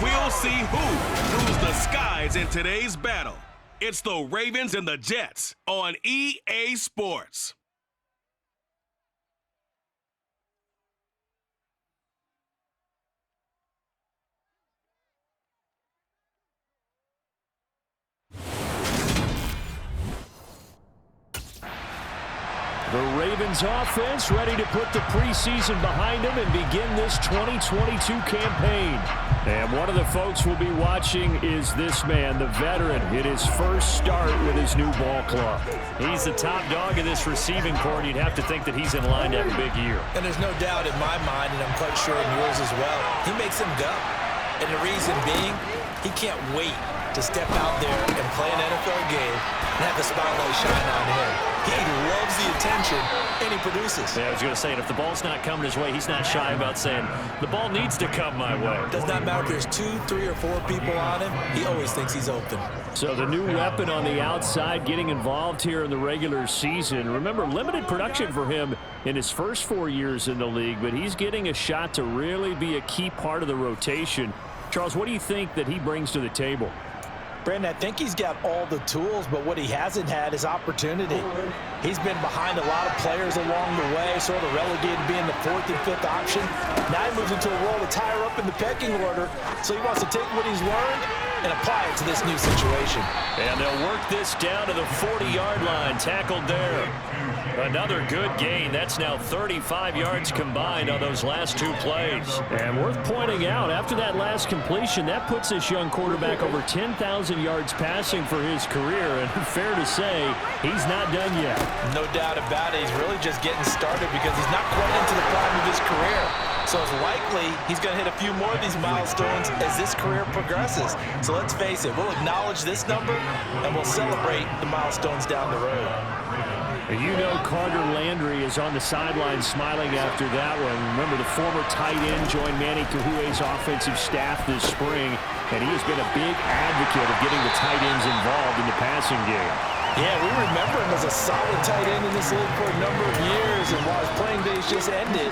We'll see who rules the skies in today's battle. It's the Ravens and the Jets on EA Sports. The Ravens offense ready to put the preseason behind them and begin this 2022 campaign. And one of the folks we'll be watching is this man, the veteran, in his first start with his new ball club. He's the top dog of this receiving corps, and you'd have to think that he's in line to have a big year. And there's no doubt in my mind, and I'm quite sure in yours as well, he makes them go. And the reason being, he can't wait to step out there and play an NFL game and have the spotlight shine on him. He loves the attention, and he produces. Yeah, I was going to say, and if the ball's not coming his way, he's not shy about saying, the ball needs to come my way. Does not matter if there's 2, 3, or 4 people on him. He always thinks he's open. So the new weapon on the outside getting involved here in the regular season. Remember, limited production for him in his first 4 years in the league, but he's getting a shot to really be a key part of the rotation. Charles, what do you think that he brings to the table? Brandon, I think he's got all the tools, but what he hasn't had is opportunity. He's been behind a lot of players along the way, sort of relegated to being the 4th and 5th option. Now he moves into a role that's higher up in the pecking order, so he wants to take what he's learned and apply it to this new situation. And they'll work this down to the 40-yard line, tackled there. Another good gain. That's now 35 yards combined on those last 2 plays. And worth pointing out, after that last completion, that puts this young quarterback over 10,000 yards passing for his career. And fair to say, he's not done yet. No doubt about it. He's really just getting started because he's not quite into the prime of his career. So it's likely he's going to hit a few more of these milestones as this career progresses. So let's face it, we'll acknowledge this number and we'll celebrate the milestones down the road. You know Carter Landry is on the sideline smiling after that one. Remember, the former tight end joined Manny Kahu'e's offensive staff this spring, and he has been a big advocate of getting the tight ends involved in the passing game. Yeah, we remember him as a solid tight end in this league for a number of years, and while his playing days just ended,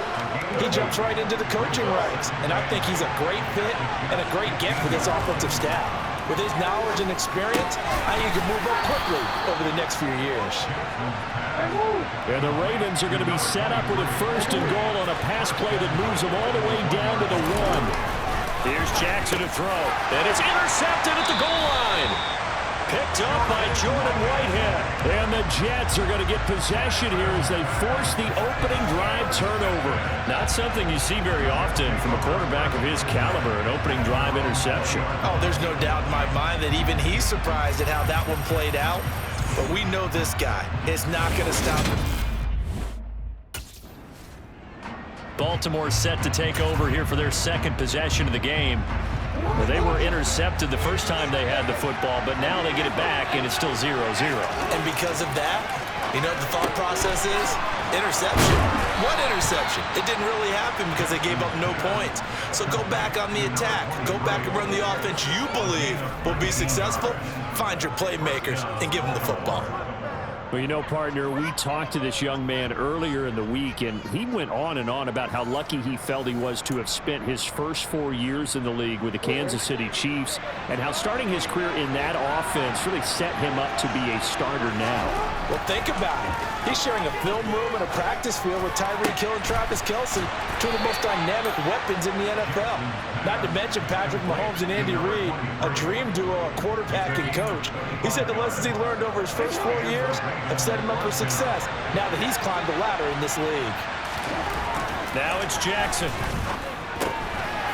he jumps right into the coaching ranks. And I think he's a great fit and a great get for this offensive staff. With his knowledge and experience, I think he can move up quickly over the next few years. And the Ravens are going to be set up with a 1st and goal on a pass play that moves them all the way down to the 1. Here's Jackson to throw, and it's intercepted at the goal line. Picked up by Jordan Whitehead. And the Jets are going to get possession here as they force the opening drive turnover. Not something you see very often from a quarterback of his caliber, an opening drive interception. Oh, there's no doubt in my mind that even he's surprised at how that one played out. But we know this guy is not going to stop him. Baltimore set to take over here for their 2nd possession of the game. Well, they were intercepted the first time they had the football, but now they get it back, and it's still 0-0. And because of that, you know what the thought process is? Interception. What interception? It didn't really happen because they gave up no points. So go back on the attack. Go back and run the offense you believe will be successful. Find your playmakers and give them the football. Well, you know, partner, we talked to this young man earlier in the week, and he went on and on about how lucky he felt he was to have spent his first 4 years in the league with the Kansas City Chiefs, and how starting his career in that offense really set him up to be a starter now. Well, think about it. He's sharing a film room and a practice field with Tyreek Hill and Travis Kelce, 2 of the most dynamic weapons in the NFL. Not to mention Patrick Mahomes and Andy Reid, a dream duo, a quarterback and coach. He said the lessons he learned over his first 4 years have set him up for success now that he's climbed the ladder in this league. Now it's Jackson.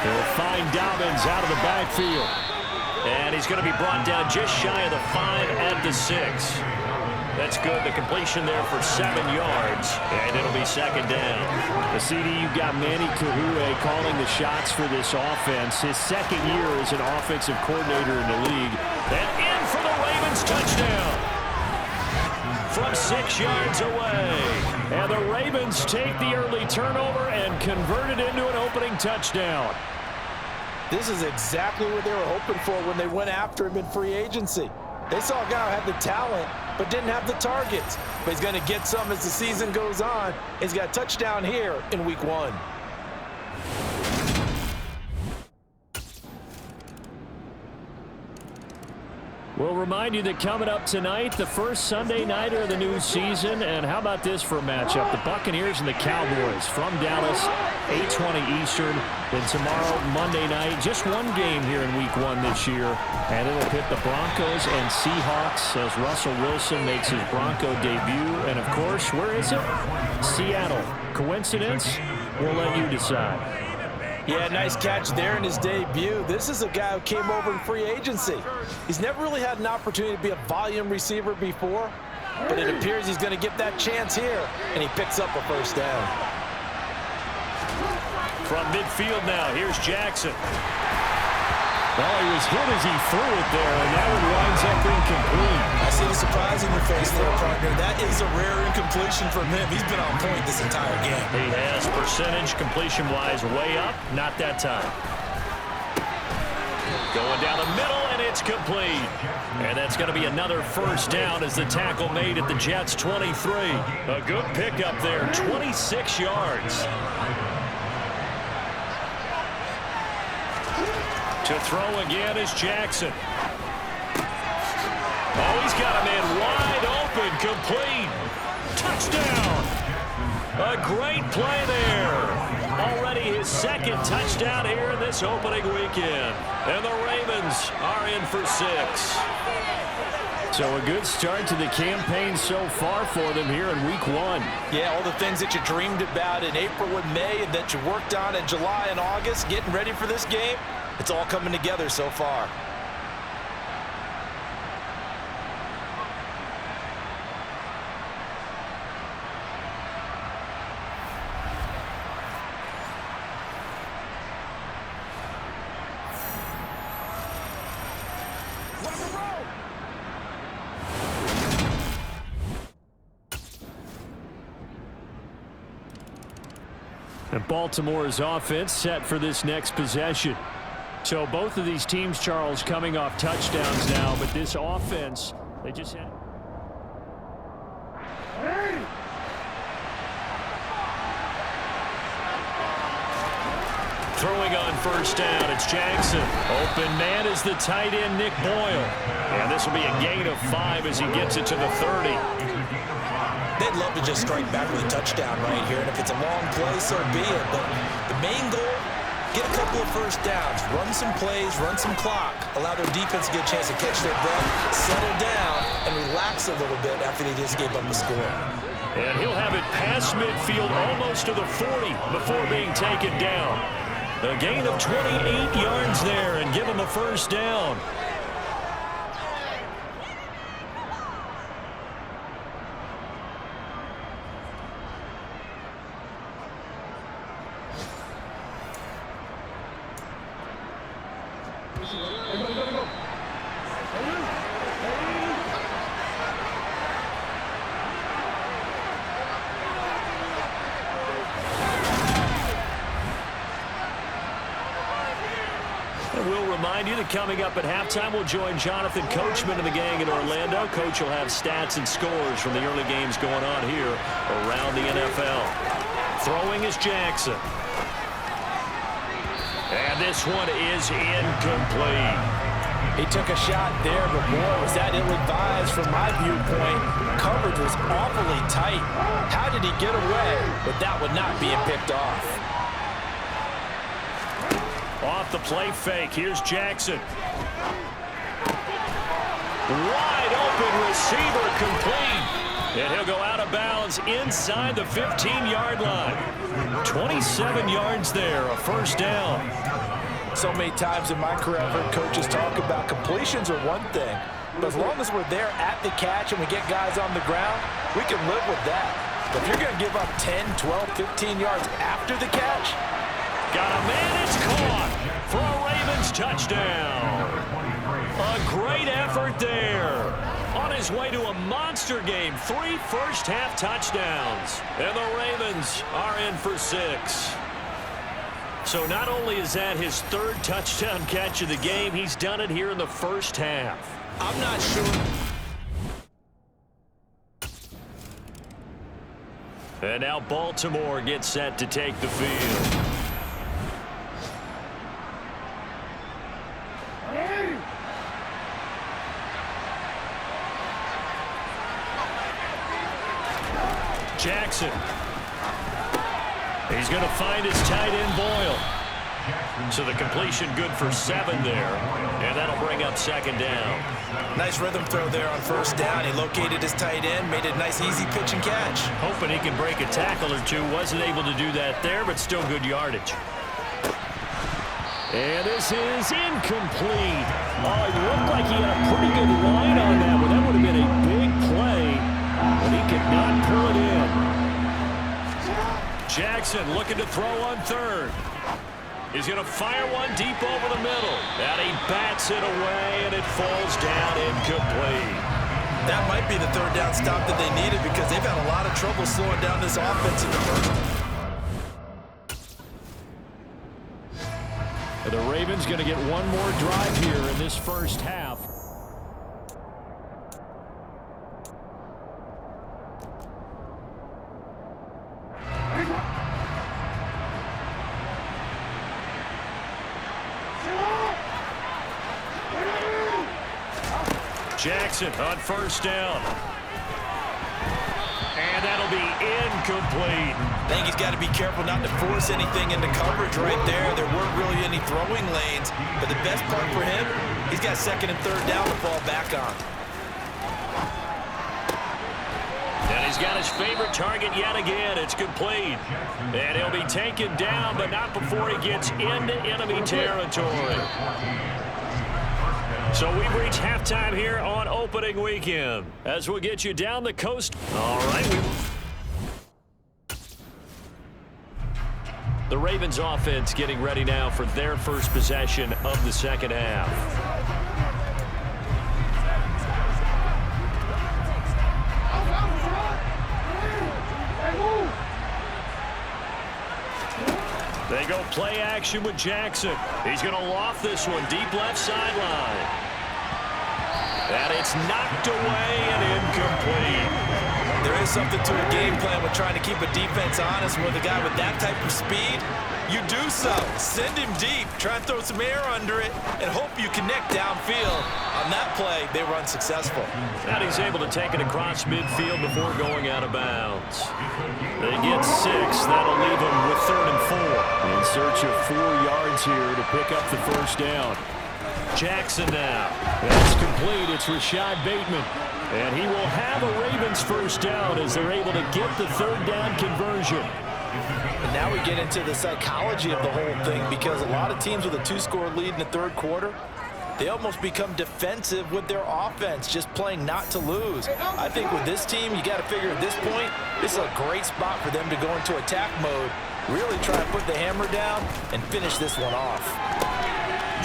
He'll find Dobbins out of the backfield. And he's going to be brought down just shy of the 5 at the 6. That's good. The completion there for 7 yards, and it'll be 2nd down. The CD, you've got Manny Kahu'e calling the shots for this offense. His 2nd year as an offensive coordinator in the league. And in for the Ravens touchdown from 6 yards away. And the Ravens take the early turnover and convert it into an opening touchdown. This is exactly what they were hoping for when they went after him in free agency. They saw a guy who had the talent but didn't have the targets. But he's going to get some as the season goes on. He's got a touchdown here in week 1. We'll remind you that coming up tonight, the first Sunday nighter of the new season. And how about this for a matchup? The Buccaneers and the Cowboys from Dallas, 8:20 Eastern. Then tomorrow, Monday night, just one game here in Week 1 this year. And it'll pit the Broncos and Seahawks as Russell Wilson makes his Bronco debut. And, of course, where is it? Seattle. Coincidence? We'll let you decide. Yeah, nice catch there in his debut. This is a guy who came over in free agency. He's never really had an opportunity to be a volume receiver before, but it appears he's going to get that chance here, and he picks up a first down. From midfield now, here's Jackson. Well, he was hit as he threw it there, and that one winds up incomplete. I see the surprise in your face there, partner. That is a rare incompletion from him. He's been on point this entire game. He has percentage completion-wise way up. Not that time. Going down the middle, and it's complete. And that's going to be another first down as the tackle made at the Jets' 23. A good pickup there, 26 yards. To throw again is Jackson. Oh, he's got a man wide open, complete. Touchdown. A great play there. Already his second touchdown here in this opening weekend. And the Ravens are in for 6. So a good start to the campaign so far for them here in Week 1. Yeah, all the things that you dreamed about in April and May and that you worked on in July and August, getting ready for this game, it's all coming together so far. And Baltimore's offense set for this next possession. So both of these teams, Charles, coming off touchdowns now, but this offense, they just had... Throwing on first down, it's Jackson. Open man is the tight end, Nick Boyle. And this will be a gain of 5 as he gets it to the 30. They'd love to just strike back with a touchdown right here, and if it's a long play, so be it. But the main goal, get a couple of first downs, run some plays, run some clock, allow their defense to get a chance to catch their breath, settle down, and relax a little bit after they just gave up a score. And he'll have it past midfield almost to the 40 before being taken down. A gain of 28 yards there and give him a first down. Coming up at halftime, we'll join Jonathan Coachman and the gang in Orlando. Coach will have stats and scores from the early games going on here around the NFL. Throwing is Jackson. And this one is incomplete. He took a shot there, but boy, was that ill-advised from my viewpoint. Coverage was awfully tight. How did he get away with that one not being picked off? Off the play fake, here's Jackson. Wide open receiver complete. And he'll go out of bounds inside the 15-yard line. 27 yards there, a first down. So many times in my career, I've heard coaches talk about completions are one thing. But as long as we're there at the catch and we get guys on the ground, we can live with that. But if you're going to give up 10, 12, 15 yards after the catch, got a man, it's caught for a Ravens touchdown. A great effort there. On his way to a monster game, 3 first-half touchdowns. And the Ravens are in for 6. So not only is that his 3rd touchdown catch of the game, he's done it here in the first half. I'm not sure. And now Baltimore gets set to take the field. Jackson. He's going to find his tight end Boyle. So the completion good for 7 there. And that'll bring up 2nd down. Nice rhythm throw there on 1st down. He located his tight end, made a nice easy pitch and catch. Hoping he can break a tackle or two. Wasn't able to do that there, but still good yardage. And this is incomplete. Oh, it looked like he had a pretty good line on that one. That would have been a big play, but he could not pull it in. Jackson looking to throw on 3rd. He's going to fire one deep over the middle. And he bats it away, and it falls down incomplete. That might be the 3rd down stop that they needed because they've had a lot of trouble slowing down this offense in the first. The Ravens going to get one more drive here in this first half. Jackson on 1st down. And that'll be incomplete. I think he's got to be careful not to force anything into coverage right there. There weren't really any throwing lanes. But the best part for him, he's got 2nd and 3rd down to fall back on. And he's got his favorite target yet again. It's complete. And he'll be taken down, but not before he gets into enemy territory. So we've reached halftime here on opening weekend. As we'll get you down the coast. All right. The Ravens offense getting ready now for their first possession of the 2nd half. They go play action with Jackson. He's going to loft this one deep left sideline. And it's knocked away and incomplete. There is something to a game plan with trying to keep a defense honest with a guy with that type of speed. You do so. Send him deep. Try and throw some air under it and hope you connect downfield. On that play, they were unsuccessful. And he's able to take it across midfield before going out of bounds. They get 6. That'll leave them with 3rd and 4. In search of 4 yards here to pick up the 1st down. Jackson now. That's complete. It's Rashad Bateman. And he will have a Ravens 1st down as they're able to get the 3rd down conversion. And now we get into the psychology of the whole thing because a lot of teams with a 2-score lead in the 3rd quarter, they almost become defensive with their offense, just playing not to lose. I think with this team, you got to figure at this point, this is a great spot for them to go into attack mode, really try to put the hammer down and finish this one off.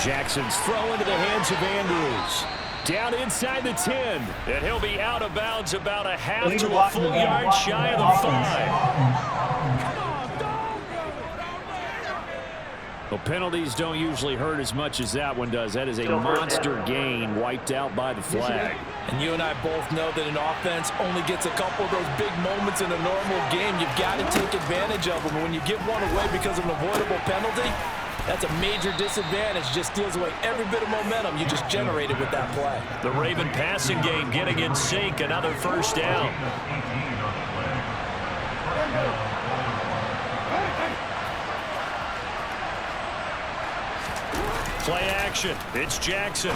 Jackson's throw into the hands of Andrews. Down inside the 10. And he'll be out of bounds about a half to a full yard shy of the 5. Well, penalties don't usually hurt as much as that one does. That is a monster gain wiped out by the flag. And you and I both know that an offense only gets a couple of those big moments in a normal game. You've got to take advantage of them. And when you give one away because of an avoidable penalty, that's a major disadvantage. Just steals away every bit of momentum you just generated with that play. The Raven passing game getting in sync. Another 1st down. Play action. It's Jackson.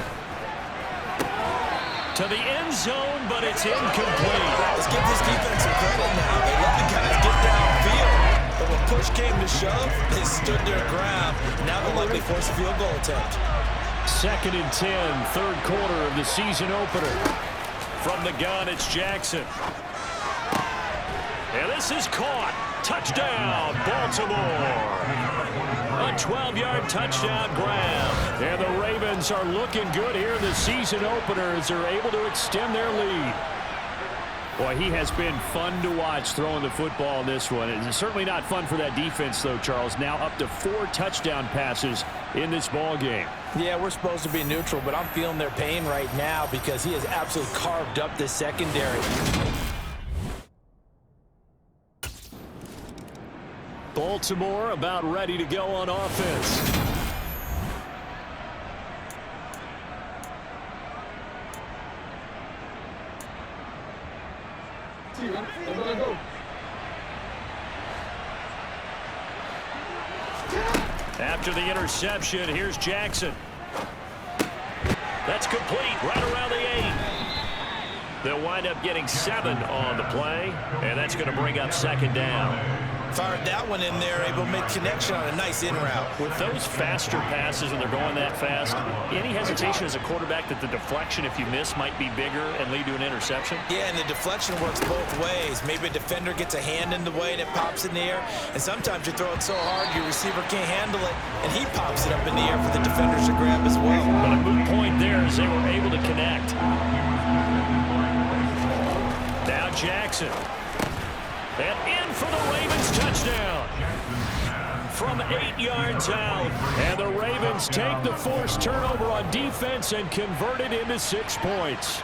To the end zone, but it's incomplete. Let's give this defense some credit now. They let the guys get downfield. But when push came to shove, they stood their ground. Now they'll likely force a field goal attempt. 2nd and 10, 3rd quarter of the season opener. From the gun, it's Jackson. And this is caught. Touchdown, Baltimore. A 12-yard touchdown grab. And the Ravens are looking good here in the season opener as they're able to extend their lead. Boy, he has been fun to watch throwing the football in this one. It's certainly not fun for that defense, though, Charles. Now up to 4 touchdown passes in this ball game. Yeah, we're supposed to be neutral, but I'm feeling their pain right now because he has absolutely carved up this secondary. Baltimore about ready to go on offense. After the interception, here's Jackson. That's complete right around the 8. They'll wind up getting 7 on the play, and that's going to bring up second down. Fired that one in there, able to make connection on a nice in route. With those faster passes when they're going that fast, any hesitation as a quarterback that the deflection, if you miss, might be bigger and lead to an interception? Yeah, and the deflection works both ways. Maybe a defender gets a hand in the way and it pops in the air, and sometimes you throw it so hard your receiver can't handle it, and he pops it up in the air for the defenders to grab as well. But a moot point there as they were able to connect. Now Jackson. And in for the Ravens touchdown. From 8 yards out. And the Ravens take the forced turnover on defense and convert it into 6 points.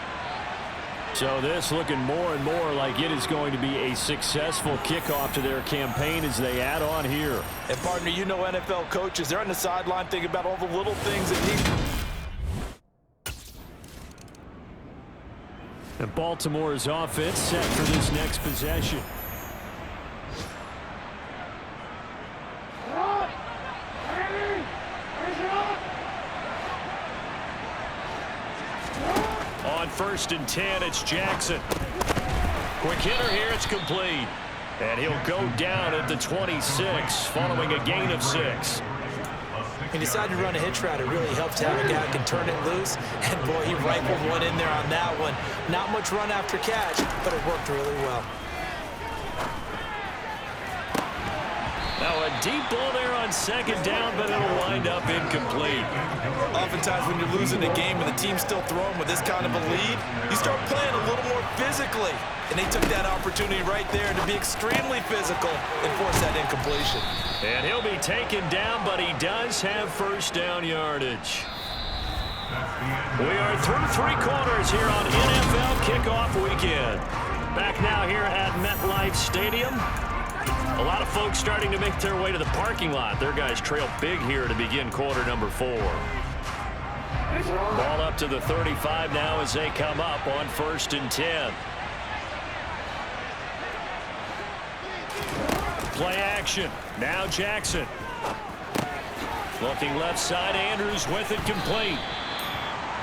So this looking more and more like it is going to be a successful kickoff to their campaign as they add on here. And partner, you know NFL coaches, they're on the sideline thinking about all the little things that need. And Baltimore's offense set for this next possession. On 1st and 10, it's Jackson. Quick hitter here, it's complete. And he'll go down at the 26, following a gain of 6. He decided to run a hitch route. It really helps to have a guy who can turn it loose. And, boy, he rifled one in there on that one. Not much run after catch, but it worked really well. Now a deep ball there on 2nd down, but it'll wind up incomplete. Oftentimes when you're losing a game and the team's still throwing with this kind of a lead, you start playing a little more physically. And they took that opportunity right there to be extremely physical and force that incompletion. And he'll be taken down, but he does have 1st down yardage. We are through 3 quarters here on NFL Kickoff Weekend. Back now here at MetLife Stadium. A lot of folks starting to make their way to the parking lot. Their guys trail big here to begin quarter number 4. Ball up to the 35 now as they come up on 1st and 10. Play action. Now Jackson. Looking left side, Andrews with it complete.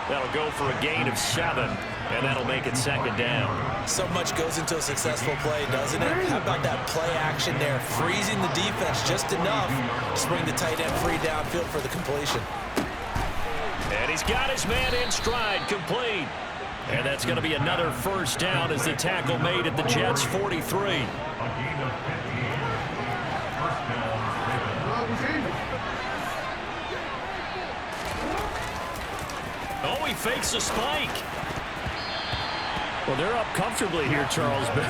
That'll go for a gain of 7, and that'll make it 2nd down. So much goes into a successful play, doesn't it? How about that play action there, freezing the defense just enough to swing the tight end free downfield for the completion. And he's got his man in stride, complete. And that's going to be another 1st down as the tackle made at the Jets' 43. Oh, he fakes a spike. Well, they're up comfortably here, Charles, but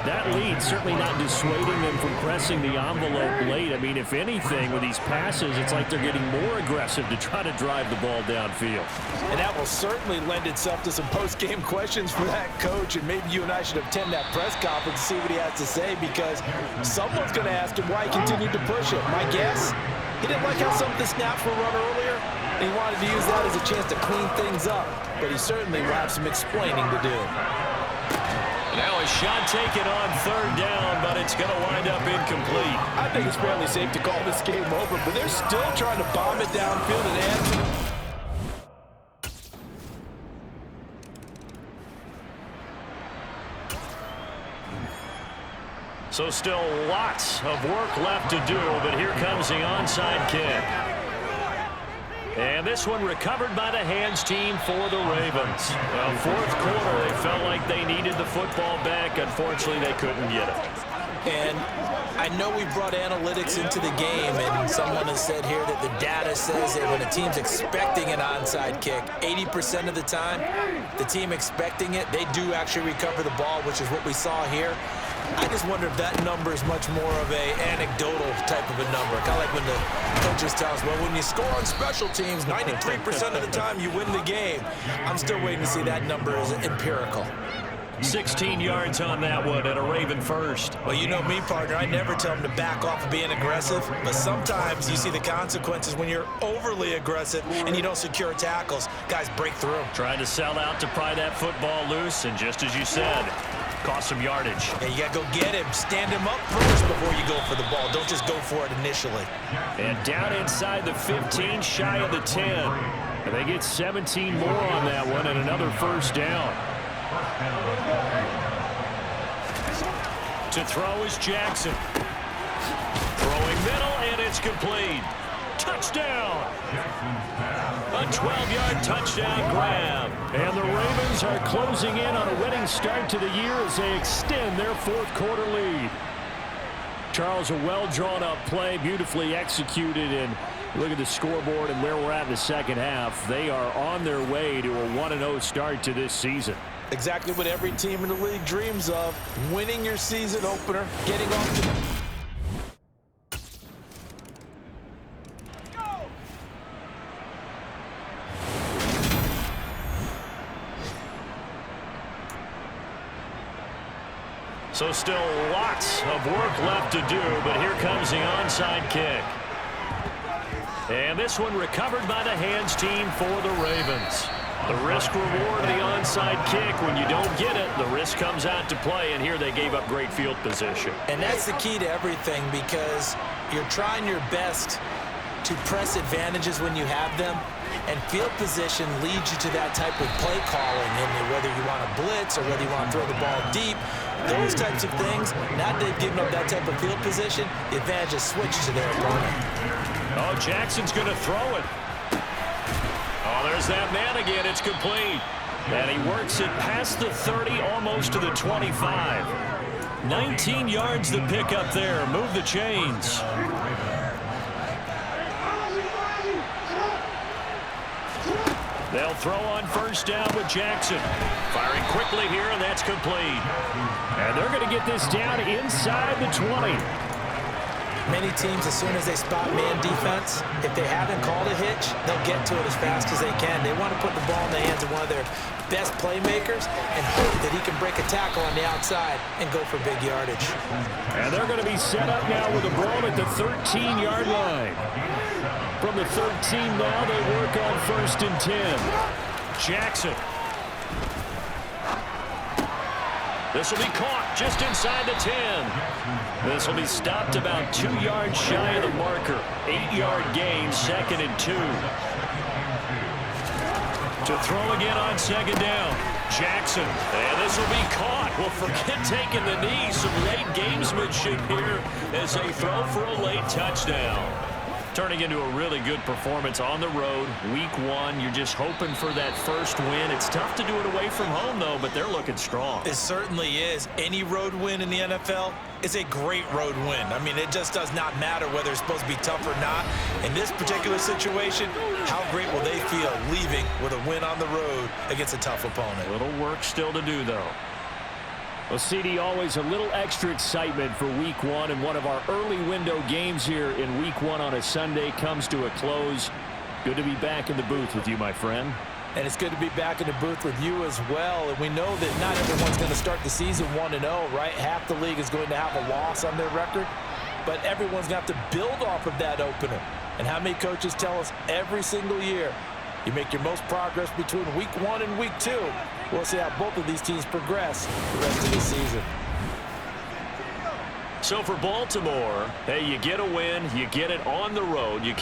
that lead certainly not dissuading them from pressing the envelope late. I mean, if anything, with these passes, it's like they're getting more aggressive to try to drive the ball downfield. And that will certainly lend itself to some post-game questions for that coach, and maybe you and I should attend that press conference to see what he has to say, because someone's going to ask him why he continued to push it. My guess, he didn't like how some of the snaps were run earlier. He wanted to use that as a chance to clean things up, but he certainly will have some explaining to do. Now a shot taken on 3rd down, but it's going to wind up incomplete. I think it's fairly safe to call this game over, but they're still trying to bomb it downfield and answer. So still lots of work left to do, but here comes the onside kick. And this one recovered by the hands team for the Ravens. Well, 4th quarter, they felt like they needed the football back. Unfortunately, they couldn't get it. And I know we brought analytics into the game, and someone has said here that the data says that when a team's expecting an onside kick, 80% of the time, the team expecting it, they do actually recover the ball, which is what we saw here. I just wonder if that number is much more of a anecdotal type of a number. Kind of like when the coaches tell us, well, when you score on special teams, 93% of the time you win the game. I'm still waiting to see that number as empirical. 16 yards on that one and a Raven first. Well, you know me, partner. I never tell them to back off of being aggressive, but sometimes you see the consequences when you're overly aggressive and you don't secure tackles. Guys break through. Trying to sell out to pry that football loose, and just as you said, Cost some yardage. Yeah, you got to go get him. Stand him up first before you go for the ball. Don't just go for it initially. And down inside the 15, shy of the 10. And they get 17 more on that one and another first down. To throw is Jackson. Throwing middle, and it's complete. Touchdown. A 12-yard touchdown grab. And the Ravens are closing in on a winning start to the year as they extend their fourth quarter lead. Charles, a well-drawn-up play, beautifully executed, and look at the scoreboard and where we're at in the second half. They are on their way to a 1-0 start to this season. Exactly what every team in the league dreams of, winning your season opener, getting off to... So still lots of work left to do, but here comes the onside kick. And this one recovered by the hands team for the Ravens. The risk reward of the onside kick, when you don't get it, the risk comes out to play, and here they gave up great field position. And that's the key to everything, because you're trying your best to press advantages when you have them, and field position leads you to that type of play calling, and whether you want to blitz or whether you want to throw the ball deep, those types of things. Now that they've given up that type of field position, the advantage is switched to their opponent. Oh, Jackson's going to throw it. Oh, there's that man again. It's complete. And he works it past the 30, almost to the 25. 19 yards to pick up there. Move the chains. They'll throw on first down with Jackson. Firing quickly here, and that's complete. And they're going to get this down inside the 20. Many teams, as soon as they spot man defense, if they haven't called a hitch, they'll get to it as fast as they can. They want to put the ball in the hands of one of their best playmakers and hope that he can break a tackle on the outside and go for big yardage. And they're going to be set up now with the ball at the 13-yard line. From the 13 now, they work on first and 10. Jackson. This will be caught just inside the 10. This will be stopped about 2 yards shy of the marker. 8-yard gain, second and 2. To throw again on second down. Jackson. And this will be caught. Well, forget taking the knee. Some late gamesmanship here as they throw for a late touchdown. Turning into a really good performance on the road. Week 1, you're just hoping for that first win. It's tough to do it away from home, though, but they're looking strong. It certainly is. Any road win in the NFL is a great road win. I mean, it just does not matter whether it's supposed to be tough or not. In this particular situation, how great will they feel leaving with a win on the road against a tough opponent? A little work still to do, though. Well, CD, always a little extra excitement for Week 1, and one of our early window games here in Week 1 on a Sunday comes to a close. Good to be back in the booth with you, my friend. And it's good to be back in the booth with you as well. And we know that not everyone's going to start the season 1-0, right? Half the league is going to have a loss on their record, but everyone's going to have to build off of that opener. And how many coaches tell us every single year, you make your most progress between Week 1 and Week 2. We'll see how both of these teams progress the rest of the season. So for Baltimore, hey, you get a win, you get it on the road. You